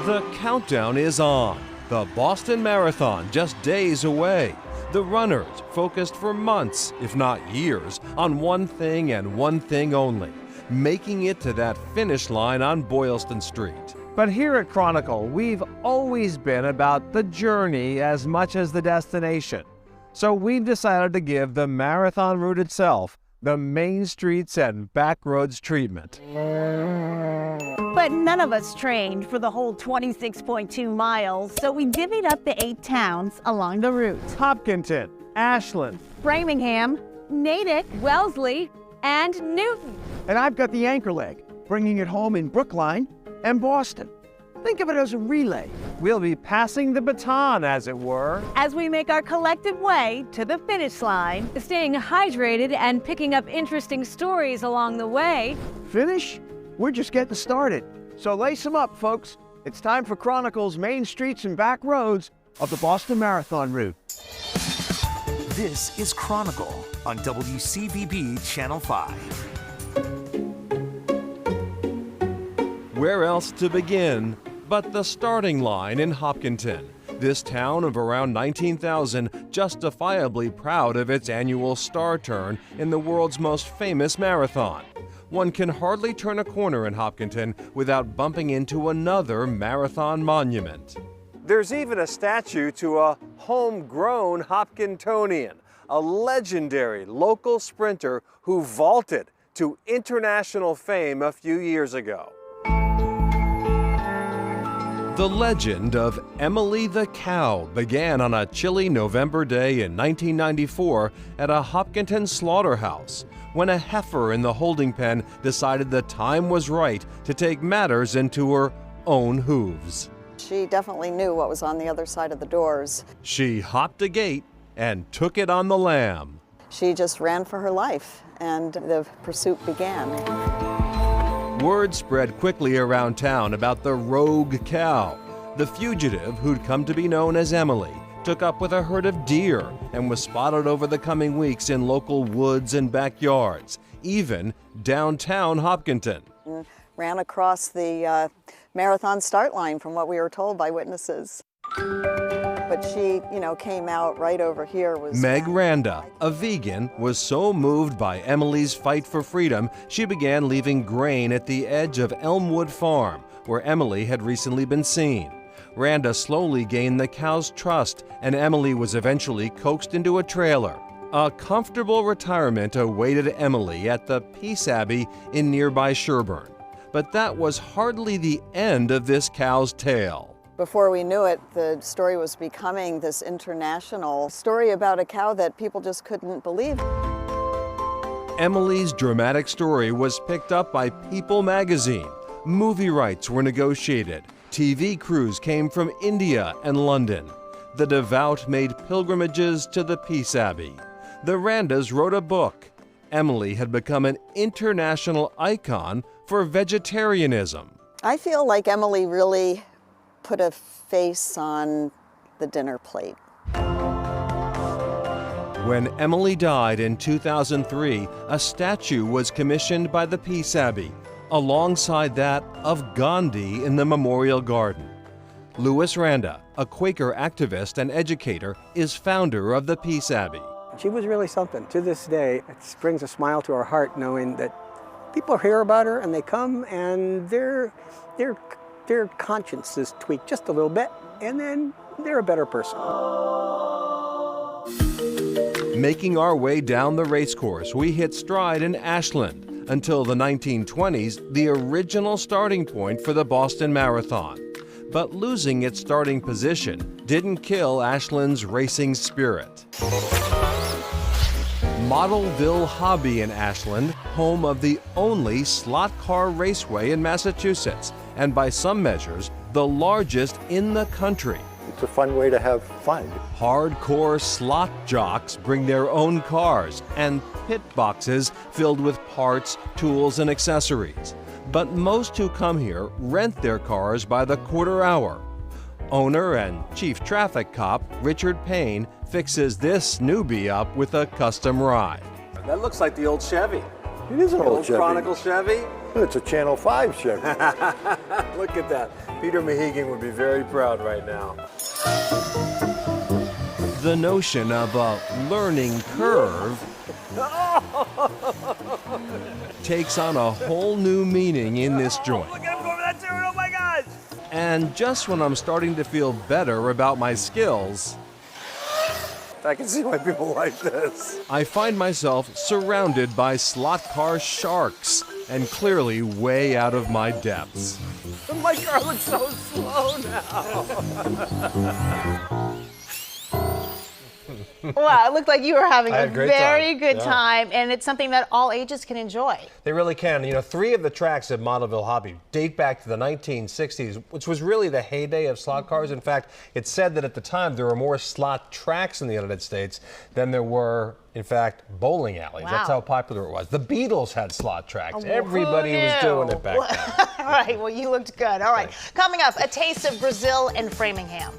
The countdown is on. The Boston Marathon just days away. The runners focused for months, if not years, on one thing and one thing only, making it to that finish line on Boylston Street. But here at Chronicle, we've always been about the journey as much as the destination. So we've decided to give the marathon route itself the main streets and back roads treatment. But none of us trained for the whole 26.2 miles, so we divvied up the 8 towns along the route. Hopkinton, Ashland, Framingham, Natick, Wellesley, and Newton. And I've got the anchor leg, bringing it home in Brookline and Boston. Think of it as a relay. We'll be passing the baton, as it were, as we make our collective way to the finish line, staying hydrated and picking up interesting stories along the way. Finish? We're just getting started. So lace them up, folks. It's time for Chronicle's main streets and back roads of the Boston Marathon route. This is Chronicle on WCVB Channel 5. Where else to begin but the starting line in Hopkinton? This town of around 19,000 justifiably proud of its annual star turn in the world's most famous marathon. One can hardly turn a corner in Hopkinton without bumping into another marathon monument. There's even a statue to a homegrown Hopkintonian, a legendary local sprinter who vaulted to international fame a few years ago. The legend of Emily the Cow began on a chilly November day in 1994 at a Hopkinton slaughterhouse when a heifer in the holding pen decided the time was right to take matters into her own hooves. She definitely knew what was on the other side of the doors. She hopped a gate and took it on the lamb. She just ran for her life, and the pursuit began. Word spread quickly around town about the rogue cow. The fugitive, who'd come to be known as Emily, took up with a herd of deer and was spotted over the coming weeks in local woods and backyards, even downtown Hopkinton. Ran across the marathon start line from what we were told by witnesses. But she, came out right over here. Meg Randa, a vegan, was so moved by Emily's fight for freedom, she began leaving grain at the edge of Elmwood Farm, where Emily had recently been seen. Randa slowly gained the cow's trust, and Emily was eventually coaxed into a trailer. A comfortable retirement awaited Emily at the Peace Abbey in nearby Sherburne. But that was hardly the end of this cow's tale. Before we knew it, the story was becoming this international story about a cow that people just couldn't believe. Emily's dramatic story was picked up by People magazine. Movie rights were negotiated. TV crews came from India and London. The devout made pilgrimages to the Peace Abbey. The Randas wrote a book. Emily had become an international icon for vegetarianism. I feel like Emily really put a face on the dinner plate. When Emily died in 2003, a statue was commissioned by the Peace Abbey, alongside that of Gandhi in the Memorial Garden. Louis Randa, a Quaker activist and educator, is founder of the Peace Abbey. She was really something. To this day, it brings a smile to our heart knowing that people hear about her and they come and their conscience is tweaked just a little bit, and then they're a better person. Making our way down the racecourse, we hit stride in Ashland. Until the 1920s, the original starting point for the Boston Marathon. But losing its starting position didn't kill Ashland's racing spirit. Modelville Hobby in Ashland, home of the only slot car raceway in Massachusetts, and by some measures, the largest in the country. It's a fun way to have fun. Hardcore slot jocks bring their own cars and pit boxes filled with parts, tools, and accessories. But most who come here rent their cars by the quarter hour. Owner and chief traffic cop Richard Payne fixes this newbie up with a custom ride. That looks like the old Chevy. It is an old Chevy. Chronicle Chevy. It's a Channel 5 show. Look at that. Peter Mahegan would be very proud right now. The notion of a learning curve takes on a whole new meaning in this joint. Look at him go over that turn, oh my gosh! And just when I'm starting to feel better about my skills, I can see why people like this. I find myself surrounded by slot car sharks and clearly way out of my depths. My car looks so slow now. Wow, it looked like you were having I a had a great very time. good Yeah. time, and it's something that all ages can enjoy. They really can. You know, 3 of the tracks at Modelville Hobby date back to the 1960s, which was really the heyday of slot cars. In fact, it's said that at the time there were more slot tracks in the United States than there were, in fact, bowling alleys. Wow. That's how popular it was. The Beatles had slot tracks. Oh, Everybody who was knew? doing it back then. All right, well, you looked good. All right, coming up, a taste of Brazil and Framingham.